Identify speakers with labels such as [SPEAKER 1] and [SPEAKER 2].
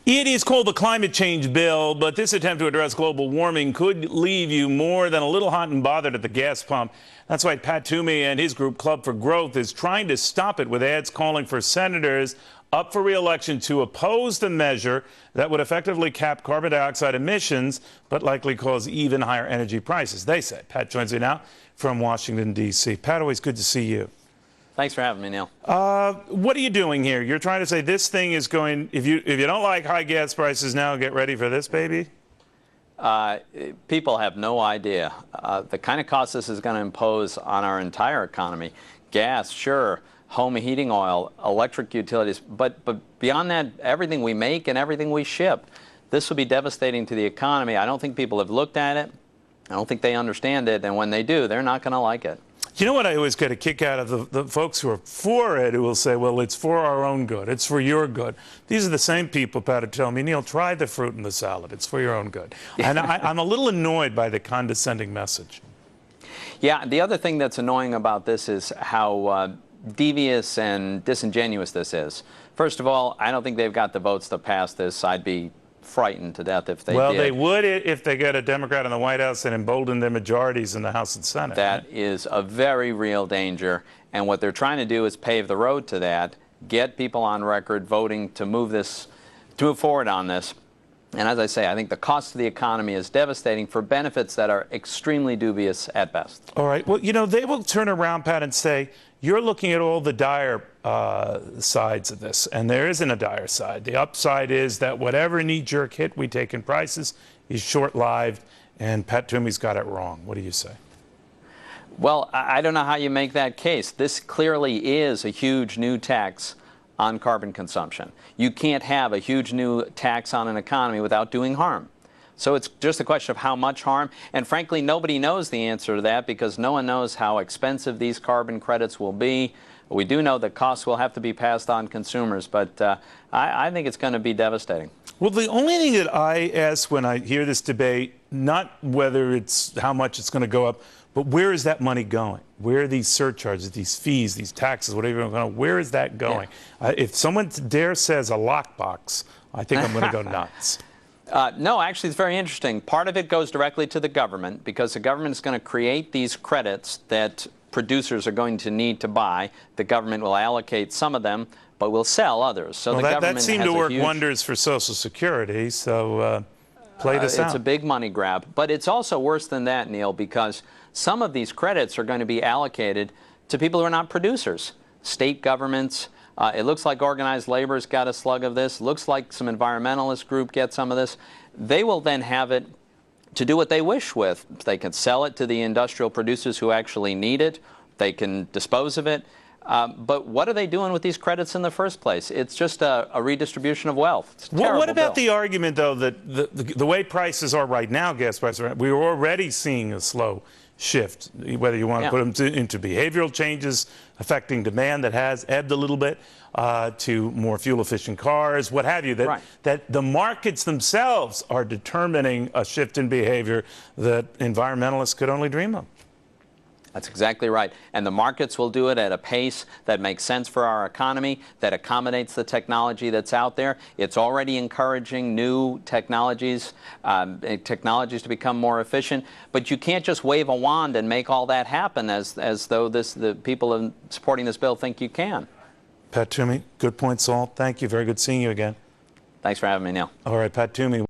[SPEAKER 1] It is called the climate change bill, but this attempt to address global warming could leave you more than a little hot and bothered at the gas pump. That's why Pat Toomey and his group, Club for Growth, is trying to stop it with ads calling for senators up for re-election to oppose the measure that would effectively cap carbon dioxide emissions, but likely cause even higher energy prices, they say. Pat joins me now from Washington, D.C. Pat, always good to see you.
[SPEAKER 2] Thanks for having me, Neil.
[SPEAKER 1] What are you doing here? You're trying to say this thing is going, if you don't like high gas prices now, get ready for this, baby?
[SPEAKER 2] People have no idea the kind of cost this is going to impose on our entire economy. Gas, sure, home heating oil, electric utilities, but beyond that, everything we make and everything we ship. This will be devastating to the economy. I don't think people have looked at it. I don't think they understand it, and when they do, they're not going to like it.
[SPEAKER 1] You know what I always get a kick out of the folks who are for it, who will say, well, it's for our own good. It's for your good. These are the same people, Pat, who tell me, Neil, try the fruit in the salad. It's for your own good. And I'm a little annoyed by the condescending message.
[SPEAKER 2] Yeah, the other thing that's annoying about this is how devious and disingenuous this is. First of all, I don't think they've got the votes to pass this. I'd be frightened to death if they did.
[SPEAKER 1] Well, they would if they get a Democrat in the White House and embolden their majorities in the House and Senate.
[SPEAKER 2] That is a very real danger, and what they're trying to do is pave the road to that, get people on record voting to move forward on this. And as I say, I think the cost to the economy is devastating for benefits that are extremely dubious at best.
[SPEAKER 1] All right. Well, you know, they will turn around, Pat, and say, you're looking at all the dire sides of this, and there isn't a dire side. The upside is that whatever knee-jerk hit we take in prices is short-lived, and Pat Toomey's got it wrong. What do you say?
[SPEAKER 2] Well, I don't know how you make that case. This clearly is a huge new tax on carbon consumption. You can't have a huge new tax on an economy without doing harm. So it's just a question of how much harm, and frankly, nobody knows the answer to that because no one knows how expensive these carbon credits will be. We do know that costs will have to be passed on consumers, but I think it's going to be devastating.
[SPEAKER 1] Well, the only thing that I ask when I hear this debate, not whether it's how much it's going to go up, but where is that money going? Where are these surcharges, these fees, these taxes, whatever you want to call it, where is that going? Yeah. If someone dare says a lockbox, I think I'm going to go nuts.
[SPEAKER 2] No, actually, it's very interesting. Part of it goes directly to the government because the government is going to create these credits that producers are going to need to buy. The government will allocate some of them, but will sell others. So
[SPEAKER 1] well,
[SPEAKER 2] the government
[SPEAKER 1] that seemed to work wonders for Social Security, so play this out.
[SPEAKER 2] It's a big money grab. But it's also worse than that, Neil, because some of these credits are going to be allocated to people who are not producers, state governments. It looks like organized labor's got a slug of this. Looks like some environmentalist group gets some of this. They will then have it to do what they wish with. They can sell it to the industrial producers who actually need it. They can dispose of it. But what are they doing with these credits in the first place? It's just a redistribution of wealth. It's a terrible
[SPEAKER 1] what about
[SPEAKER 2] bill.
[SPEAKER 1] the argument, though, that the way prices are right now, gas prices, we're already seeing a slow shift, whether you want to put them into behavioral changes affecting demand that has ebbed a little bit, to more fuel-efficient cars, what have you, that the markets themselves are determining a shift in behavior that environmentalists could only dream of.
[SPEAKER 2] That's exactly right. And the markets will do it at a pace that makes sense for our economy, that accommodates the technology that's out there. It's already encouraging new technologies, to become more efficient. But you can't just wave a wand and make all that happen as though the people supporting this bill think you can.
[SPEAKER 1] Pat Toomey, good point, Saul. Thank you. Very good seeing you again.
[SPEAKER 2] Thanks for having me, Neil.
[SPEAKER 1] All right, Pat Toomey.